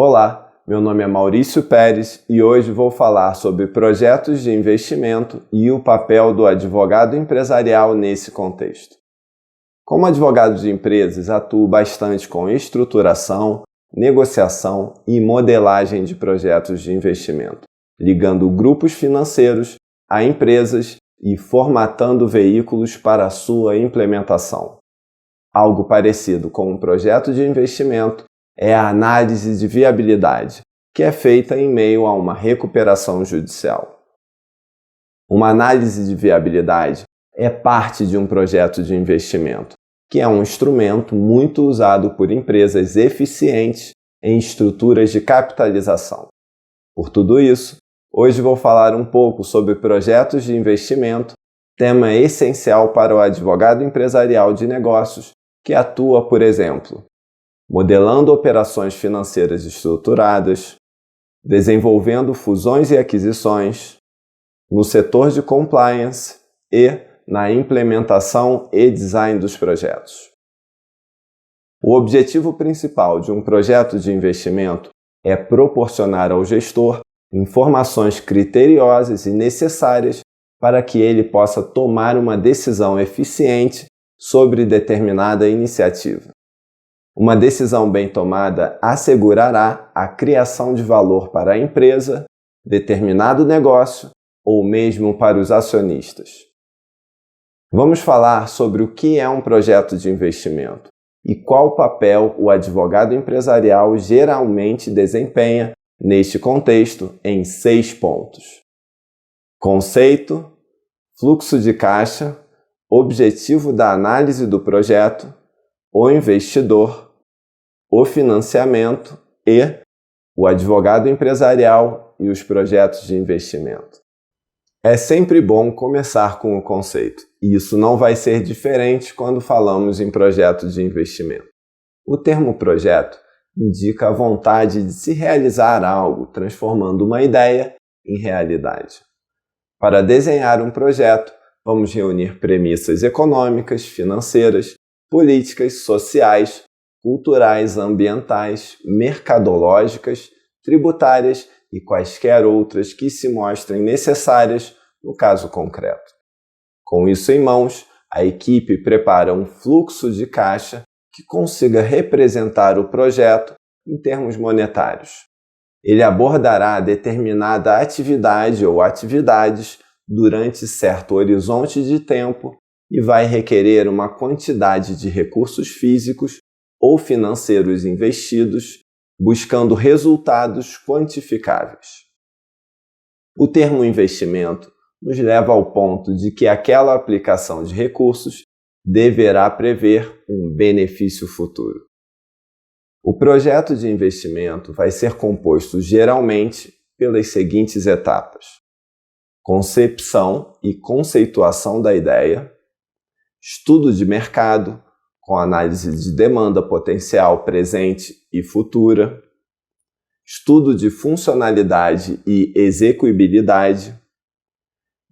Olá, meu nome é Maurício Pérez e hoje vou falar sobre projetos de investimento e o papel do advogado empresarial nesse contexto. Como advogado de empresas, atuo bastante com estruturação, negociação e modelagem de projetos de investimento, ligando grupos financeiros a empresas e formatando veículos para a sua implementação. Algo parecido com um projeto de investimento é a análise de viabilidade, que é feita em meio a uma recuperação judicial. Uma análise de viabilidade é parte de um projeto de investimento, que é um instrumento muito usado por empresas eficientes em estruturas de capitalização. Por tudo isso, hoje vou falar um pouco sobre projetos de investimento, tema essencial para o advogado empresarial de negócios que atua, por exemplo, modelando operações financeiras estruturadas, desenvolvendo fusões e aquisições, no setor de compliance e na implementação e design dos projetos. O objetivo principal de um projeto de investimento é proporcionar ao gestor informações criteriosas e necessárias para que ele possa tomar uma decisão eficiente sobre determinada iniciativa. Uma decisão bem tomada assegurará a criação de valor para a empresa, determinado negócio ou mesmo para os acionistas. Vamos falar sobre o que é um projeto de investimento e qual papel o advogado empresarial geralmente desempenha neste contexto em 6 pontos. Conceito, fluxo de caixa, objetivo da análise do projeto, o investidor, o financiamento e o advogado empresarial e os projetos de investimento. É sempre bom começar com o conceito, e isso não vai ser diferente quando falamos em projeto de investimento. O termo projeto indica a vontade de se realizar algo, transformando uma ideia em realidade. Para desenhar um projeto, vamos reunir premissas econômicas, financeiras, políticas, sociais, culturais, ambientais, mercadológicas, tributárias e quaisquer outras que se mostrem necessárias no caso concreto. Com isso em mãos, a equipe prepara um fluxo de caixa que consiga representar o projeto em termos monetários. Ele abordará determinada atividade ou atividades durante certo horizonte de tempo e vai requerer uma quantidade de recursos físicos ou financeiros investidos, buscando resultados quantificáveis. O termo investimento nos leva ao ponto de que aquela aplicação de recursos deverá prever um benefício futuro. O projeto de investimento vai ser composto geralmente pelas seguintes etapas: concepção e conceituação da ideia, estudo de mercado, com análise de demanda potencial presente e futura, estudo de funcionalidade e execuibilidade,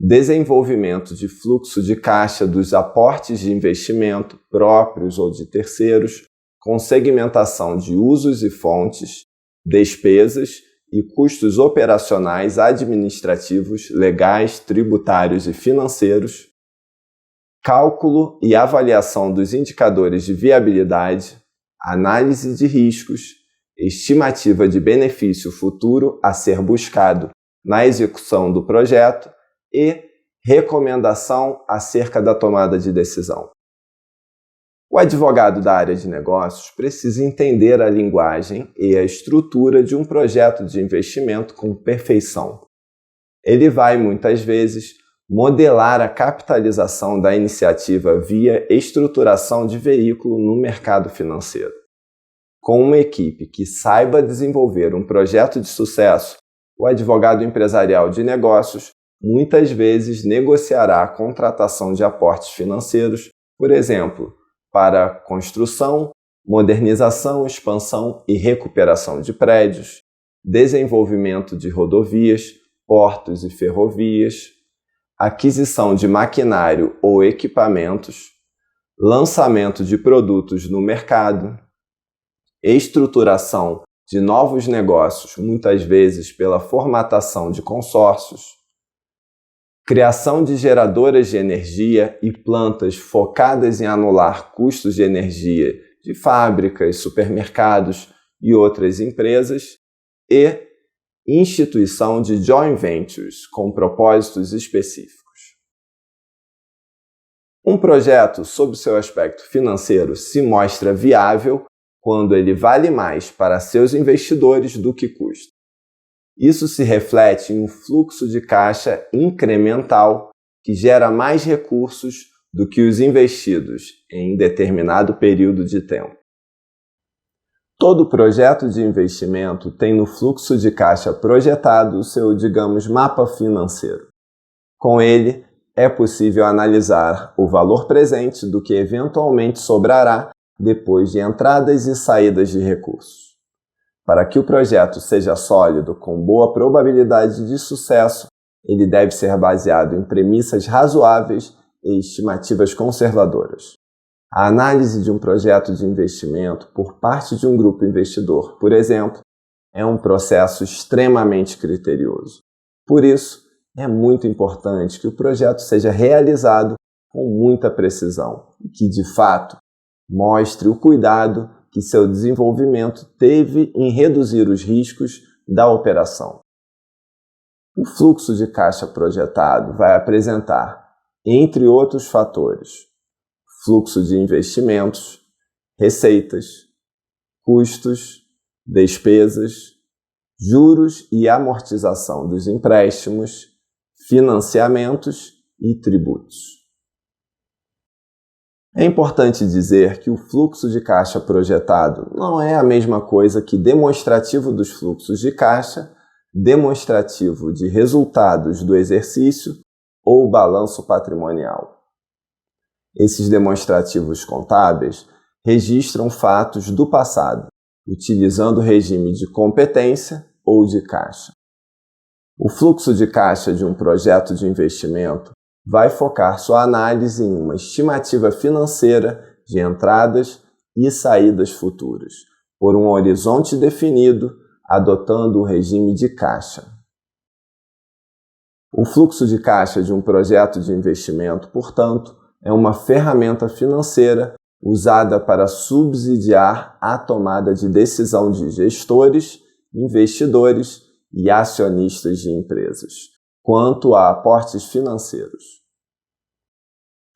desenvolvimento de fluxo de caixa dos aportes de investimento próprios ou de terceiros, com segmentação de usos e fontes, despesas e custos operacionais, administrativos, legais, tributários e financeiros, cálculo e avaliação dos indicadores de viabilidade, análise de riscos, estimativa de benefício futuro a ser buscado na execução do projeto e recomendação acerca da tomada de decisão. O advogado da área de negócios precisa entender a linguagem e a estrutura de um projeto de investimento com perfeição. Ele vai, muitas vezes, modelar a capitalização da iniciativa via estruturação de veículo no mercado financeiro. Com uma equipe que saiba desenvolver um projeto de sucesso, o advogado empresarial de negócios muitas vezes negociará a contratação de aportes financeiros, por exemplo, para construção, modernização, expansão e recuperação de prédios, desenvolvimento de rodovias, portos e ferrovias, aquisição de maquinário ou equipamentos, lançamento de produtos no mercado, estruturação de novos negócios, muitas vezes pela formatação de consórcios, criação de geradoras de energia e plantas focadas em anular custos de energia de fábricas, supermercados e outras empresas, e instituição de joint ventures com propósitos específicos. Um projeto, sob seu aspecto financeiro, se mostra viável quando ele vale mais para seus investidores do que custa. Isso se reflete em um fluxo de caixa incremental que gera mais recursos do que os investidos em determinado período de tempo. Todo projeto de investimento tem no fluxo de caixa projetado o seu, digamos, mapa financeiro. Com ele, é possível analisar o valor presente do que eventualmente sobrará depois de entradas e saídas de recursos. Para que o projeto seja sólido, com boa probabilidade de sucesso, ele deve ser baseado em premissas razoáveis e estimativas conservadoras. A análise de um projeto de investimento por parte de um grupo investidor, por exemplo, é um processo extremamente criterioso. Por isso, é muito importante que o projeto seja realizado com muita precisão e que, de fato, mostre o cuidado que seu desenvolvimento teve em reduzir os riscos da operação. O fluxo de caixa projetado vai apresentar, entre outros fatores, fluxo de investimentos, receitas, custos, despesas, juros e amortização dos empréstimos, financiamentos e tributos. É importante dizer que o fluxo de caixa projetado não é a mesma coisa que demonstrativo dos fluxos de caixa, demonstrativo de resultados do exercício ou balanço patrimonial. Esses demonstrativos contábeis registram fatos do passado, utilizando o regime de competência ou de caixa. O fluxo de caixa de um projeto de investimento vai focar sua análise em uma estimativa financeira de entradas e saídas futuras, por um horizonte definido, adotando o regime de caixa. O fluxo de caixa de um projeto de investimento, portanto, é uma ferramenta financeira usada para subsidiar a tomada de decisão de gestores, investidores e acionistas de empresas, quanto a aportes financeiros.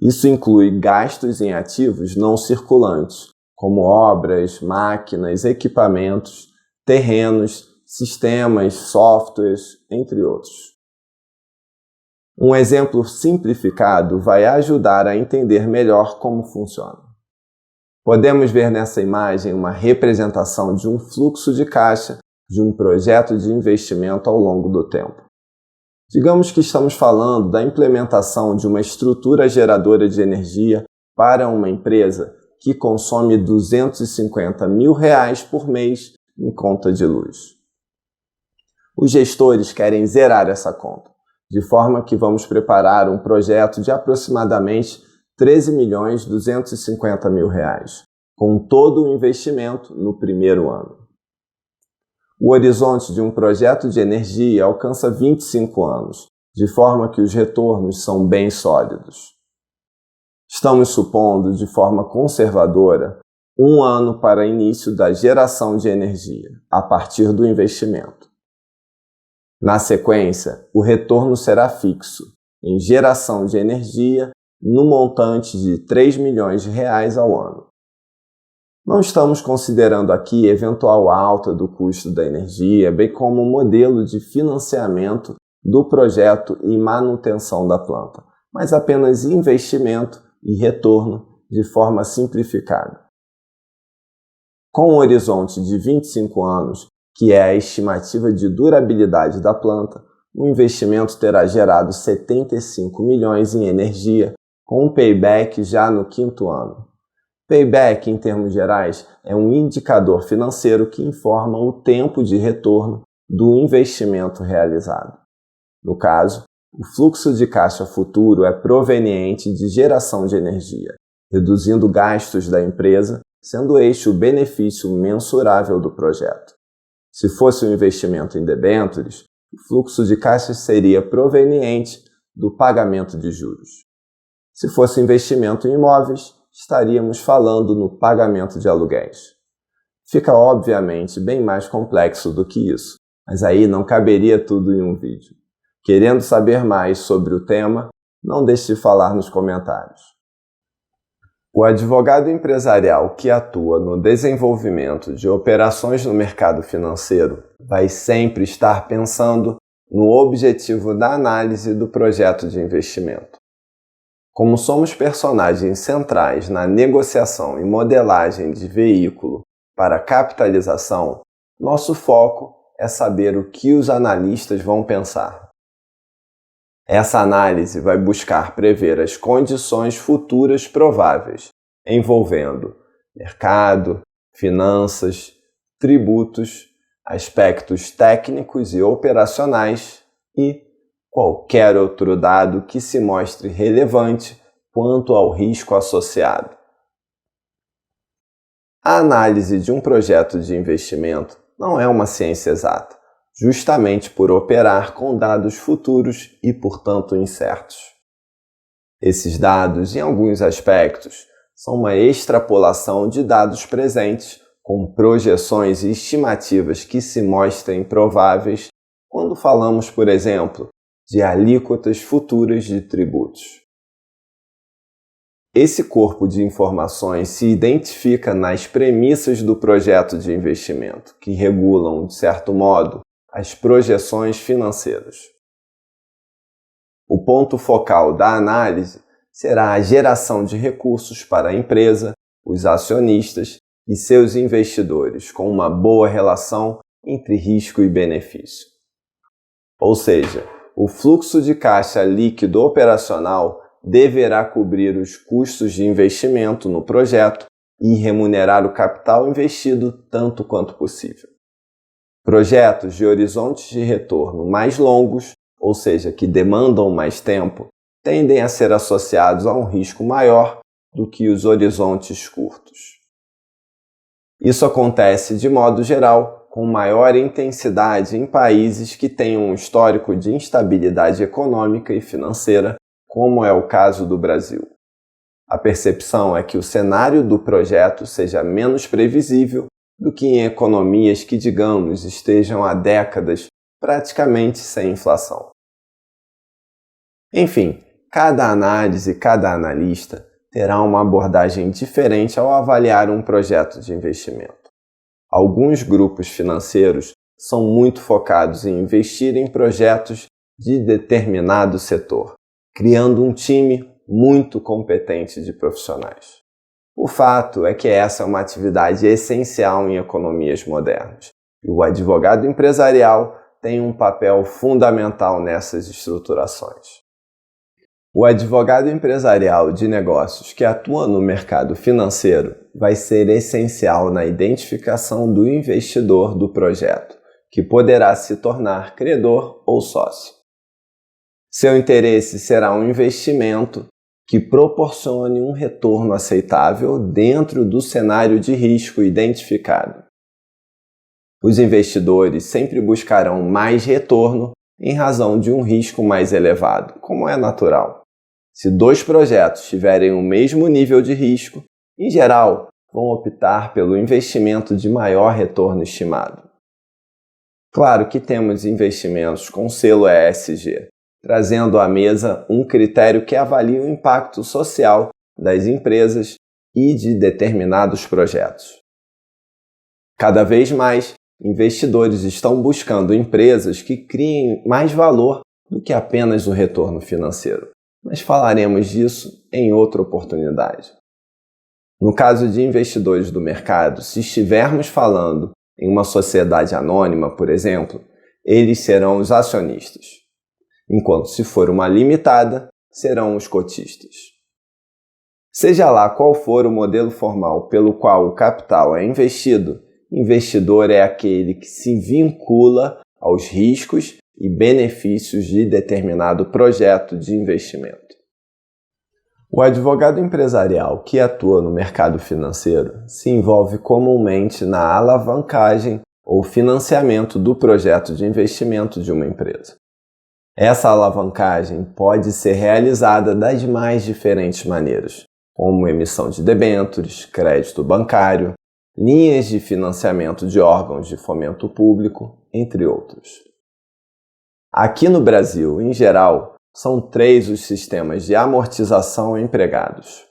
Isso inclui gastos em ativos não circulantes, como obras, máquinas, equipamentos, terrenos, sistemas, softwares, entre outros. Um exemplo simplificado vai ajudar a entender melhor como funciona. Podemos ver nessa imagem uma representação de um fluxo de caixa de um projeto de investimento ao longo do tempo. Digamos que estamos falando da implementação de uma estrutura geradora de energia para uma empresa que consome R$250 mil por mês em conta de luz. Os gestores querem zerar essa conta, de forma que vamos preparar um projeto de aproximadamente R$13.250 mil, com todo o investimento no primeiro ano. O horizonte de um projeto de energia alcança 25 anos, de forma que os retornos são bem sólidos. Estamos supondo, de forma conservadora, 1 ano para início da geração de energia, a partir do investimento. Na sequência, o retorno será fixo, em geração de energia, no montante de R$3 milhões ao ano. Não estamos considerando aqui eventual alta do custo da energia, bem como o modelo de financiamento do projeto e manutenção da planta, mas apenas investimento e retorno de forma simplificada. Com um horizonte de 25 anos, que é a estimativa de durabilidade da planta, o investimento terá gerado 75 milhões em energia, com um payback já no 5º ano. Payback, em termos gerais, é um indicador financeiro que informa o tempo de retorno do investimento realizado. No caso, o fluxo de caixa futuro é proveniente de geração de energia, reduzindo gastos da empresa, sendo este o benefício mensurável do projeto. Se fosse um investimento em debêntures, o fluxo de caixa seria proveniente do pagamento de juros. Se fosse investimento em imóveis, estaríamos falando no pagamento de aluguéis. Fica obviamente bem mais complexo do que isso, mas aí não caberia tudo em um vídeo. Querendo saber mais sobre o tema, não deixe de falar nos comentários. O advogado empresarial que atua no desenvolvimento de operações no mercado financeiro vai sempre estar pensando no objetivo da análise do projeto de investimento. Como somos personagens centrais na negociação e modelagem de veículo para capitalização, nosso foco é saber o que os analistas vão pensar. Essa análise vai buscar prever as condições futuras prováveis, envolvendo mercado, finanças, tributos, aspectos técnicos e operacionais e qualquer outro dado que se mostre relevante quanto ao risco associado. A análise de um projeto de investimento não é uma ciência exata, justamente por operar com dados futuros e, portanto, incertos. Esses dados, em alguns aspectos, são uma extrapolação de dados presentes com projeções e estimativas que se mostrem prováveis quando falamos, por exemplo, de alíquotas futuras de tributos. Esse corpo de informações se identifica nas premissas do projeto de investimento, que regulam, de certo modo, as projeções financeiras. O ponto focal da análise será a geração de recursos para a empresa, os acionistas e seus investidores, com uma boa relação entre risco e benefício. Ou seja, o fluxo de caixa líquido operacional deverá cobrir os custos de investimento no projeto e remunerar o capital investido tanto quanto possível. Projetos de horizontes de retorno mais longos, ou seja, que demandam mais tempo, tendem a ser associados a um risco maior do que os horizontes curtos. Isso acontece, de modo geral, com maior intensidade em países que têm um histórico de instabilidade econômica e financeira, como é o caso do Brasil. A percepção é que o cenário do projeto seja menos previsível do que em economias que, digamos, estejam há décadas praticamente sem inflação. Enfim, cada análise, cada analista terá uma abordagem diferente ao avaliar um projeto de investimento. Alguns grupos financeiros são muito focados em investir em projetos de determinado setor, criando um time muito competente de profissionais. O fato é que essa é uma atividade essencial em economias modernas, e o advogado empresarial tem um papel fundamental nessas estruturações. O advogado empresarial de negócios que atua no mercado financeiro vai ser essencial na identificação do investidor do projeto, que poderá se tornar credor ou sócio. Seu interesse será um investimento que proporcione um retorno aceitável dentro do cenário de risco identificado. Os investidores sempre buscarão mais retorno em razão de um risco mais elevado, como é natural. Se dois projetos tiverem o mesmo nível de risco, em geral, vão optar pelo investimento de maior retorno estimado. Claro que temos investimentos com selo ESG, trazendo à mesa um critério que avalia o impacto social das empresas e de determinados projetos. Cada vez mais, investidores estão buscando empresas que criem mais valor do que apenas o retorno financeiro, mas falaremos disso em outra oportunidade. No caso de investidores do mercado, se estivermos falando em uma sociedade anônima, por exemplo, eles serão os acionistas, enquanto se for uma limitada, serão os cotistas. Seja lá qual for o modelo formal pelo qual o capital é investido, investidor é aquele que se vincula aos riscos e benefícios de determinado projeto de investimento. O advogado empresarial que atua no mercado financeiro se envolve comumente na alavancagem ou financiamento do projeto de investimento de uma empresa. Essa alavancagem pode ser realizada das mais diferentes maneiras, como emissão de debêntures, crédito bancário, linhas de financiamento de órgãos de fomento público, entre outros. Aqui no Brasil, em geral, são 3 os sistemas de amortização empregados: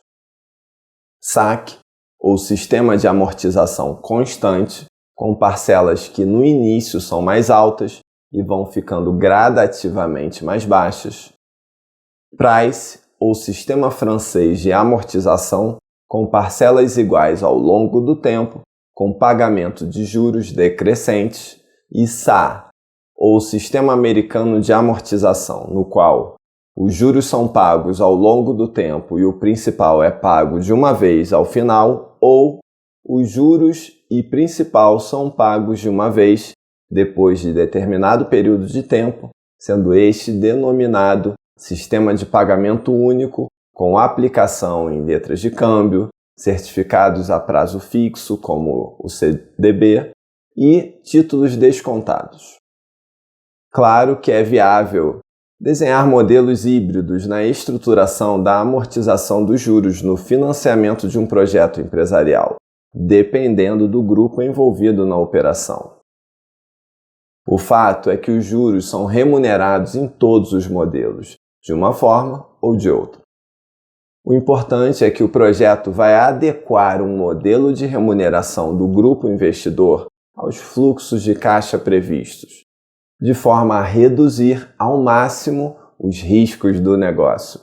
SAC, ou Sistema de Amortização Constante, com parcelas que no início são mais altas e vão ficando gradativamente mais baixas; PRICE, ou Sistema Francês de Amortização, com parcelas iguais ao longo do tempo, com pagamento de juros decrescentes; e SA, ou Sistema Americano de Amortização, no qual os juros são pagos ao longo do tempo e o principal é pago de uma vez ao final, ou os juros e principal são pagos de uma vez depois de determinado período de tempo, sendo este denominado Sistema de Pagamento Único, com aplicação em letras de câmbio, certificados a prazo fixo, como o CDB, e títulos descontados. Claro que é viável desenhar modelos híbridos na estruturação da amortização dos juros no financiamento de um projeto empresarial, dependendo do grupo envolvido na operação. O fato é que os juros são remunerados em todos os modelos, de uma forma ou de outra. O importante é que o projeto vai adequar um modelo de remuneração do grupo investidor aos fluxos de caixa previstos, de forma a reduzir ao máximo os riscos do negócio.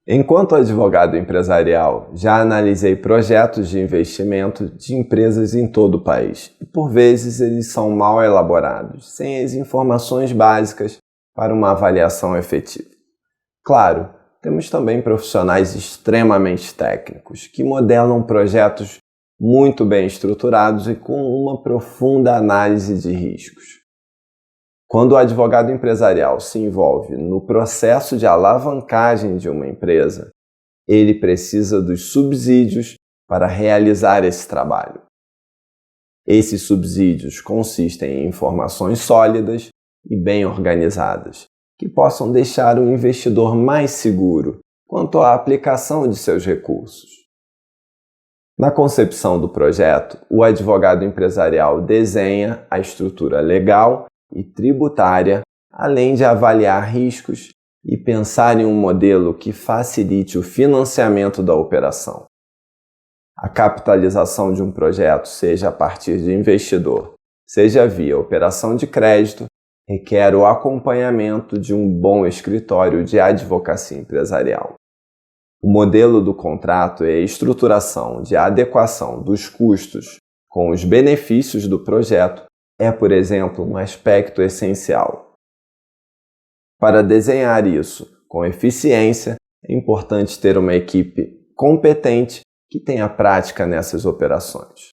Enquanto advogado empresarial, já analisei projetos de investimento de empresas em todo o país e, por vezes, eles são mal elaborados, sem as informações básicas para uma avaliação efetiva. Claro, temos também profissionais extremamente técnicos que modelam projetos muito bem estruturados e com uma profunda análise de riscos. Quando o advogado empresarial se envolve no processo de alavancagem de uma empresa, ele precisa dos subsídios para realizar esse trabalho. Esses subsídios consistem em informações sólidas e bem organizadas, que possam deixar o investidor mais seguro quanto à aplicação de seus recursos. Na concepção do projeto, o advogado empresarial desenha a estrutura legal e tributária, além de avaliar riscos e pensar em um modelo que facilite o financiamento da operação. A capitalização de um projeto, seja a partir de investidor, seja via operação de crédito, requer o acompanhamento de um bom escritório de advocacia empresarial. O modelo do contrato e a estruturação de adequação dos custos com os benefícios do projeto é, por exemplo, um aspecto essencial. Para desenhar isso com eficiência, é importante ter uma equipe competente que tenha prática nessas operações.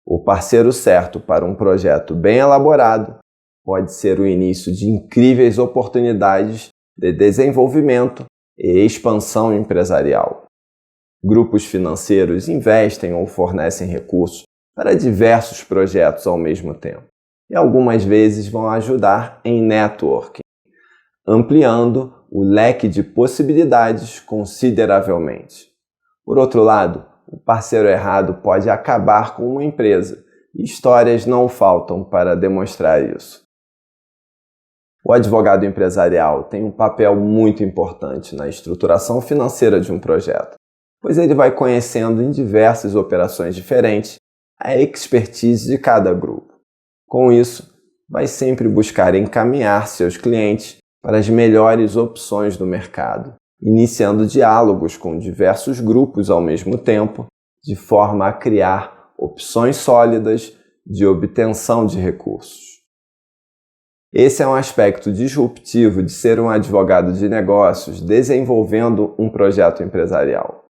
O parceiro certo para um projeto bem elaborado pode ser o início de incríveis oportunidades de desenvolvimento e expansão empresarial. Grupos financeiros investem ou fornecem recursos para diversos projetos ao mesmo tempo e algumas vezes vão ajudar em networking, ampliando o leque de possibilidades consideravelmente. Por outro lado, o parceiro errado pode acabar com uma empresa e histórias não faltam para demonstrar isso. O advogado empresarial tem um papel muito importante na estruturação financeira de um projeto, pois ele vai conhecendo em diversas operações diferentes a expertise de cada grupo. Com isso, vai sempre buscar encaminhar seus clientes para as melhores opções do mercado, iniciando diálogos com diversos grupos ao mesmo tempo, de forma a criar opções sólidas de obtenção de recursos. Esse é um aspecto disruptivo de ser um advogado de negócios desenvolvendo um projeto empresarial.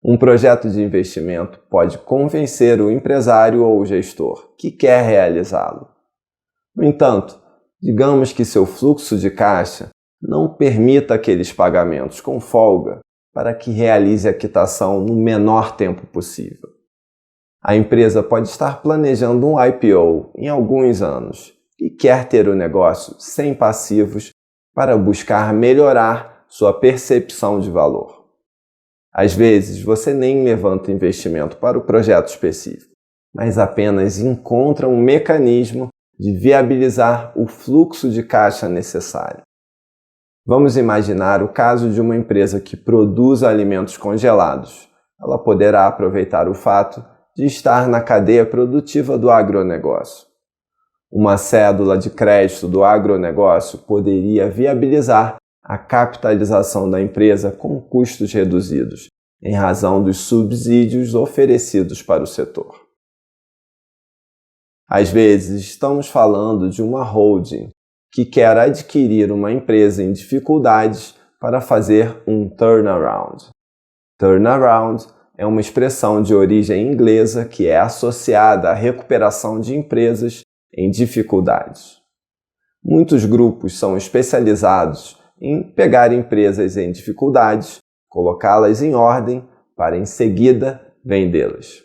Um projeto de investimento pode convencer o empresário ou o gestor que quer realizá-lo. No entanto, digamos que seu fluxo de caixa não permita aqueles pagamentos com folga para que realize a quitação no menor tempo possível. A empresa pode estar planejando um IPO em alguns anos e quer ter o negócio sem passivos para buscar melhorar sua percepção de valor. Às vezes, você nem levanta investimento para o projeto específico, mas apenas encontra um mecanismo de viabilizar o fluxo de caixa necessário. Vamos imaginar o caso de uma empresa que produz alimentos congelados. Ela poderá aproveitar o fato de estar na cadeia produtiva do agronegócio. Uma cédula de crédito do agronegócio poderia viabilizar a capitalização da empresa com custos reduzidos, em razão dos subsídios oferecidos para o setor. Às vezes, estamos falando de uma holding que quer adquirir uma empresa em dificuldades para fazer um turnaround. Turnaround é uma expressão de origem inglesa que é associada à recuperação de empresas em dificuldades. Muitos grupos são especializados em pegar empresas em dificuldades, colocá-las em ordem para em seguida vendê-las.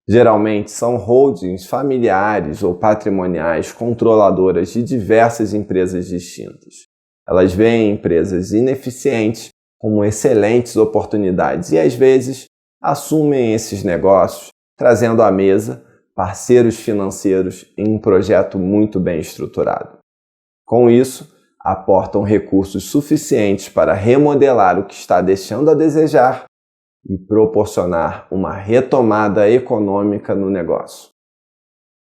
Geralmente são holdings familiares ou patrimoniais controladoras de diversas empresas distintas. Elas veem empresas ineficientes como excelentes oportunidades e, às vezes, assumem esses negócios, trazendo à mesa parceiros financeiros em um projeto muito bem estruturado. Com isso, aportam recursos suficientes para remodelar o que está deixando a desejar e proporcionar uma retomada econômica no negócio.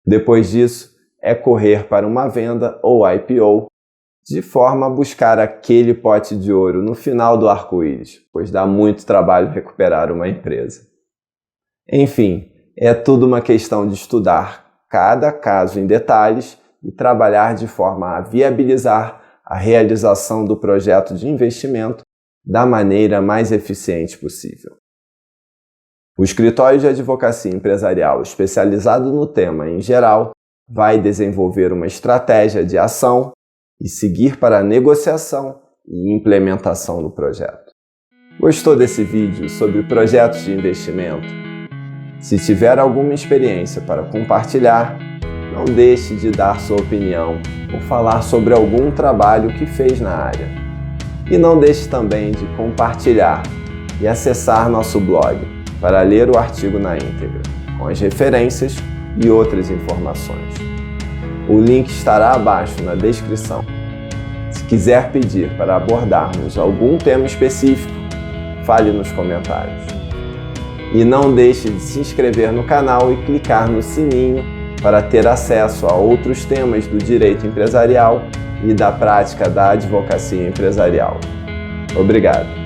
Depois disso, é correr para uma venda ou IPO, de forma a buscar aquele pote de ouro no final do arco-íris, pois dá muito trabalho recuperar uma empresa. Enfim, é tudo uma questão de estudar cada caso em detalhes e trabalhar de forma a viabilizar a realização do projeto de investimento da maneira mais eficiente possível. O escritório de advocacia empresarial especializado no tema em geral vai desenvolver uma estratégia de ação e seguir para a negociação e implementação do projeto. Gostou desse vídeo sobre projetos de investimento? Se tiver alguma experiência para compartilhar, não deixe de dar sua opinião ou falar sobre algum trabalho que fez na área. E não deixe também de compartilhar e acessar nosso blog para ler o artigo na íntegra, com as referências e outras informações. O link estará abaixo na descrição. Se quiser pedir para abordarmos algum tema específico, fale nos comentários. E não deixe de se inscrever no canal e clicar no sininho para ter acesso a outros temas do direito empresarial e da prática da advocacia empresarial. Obrigado!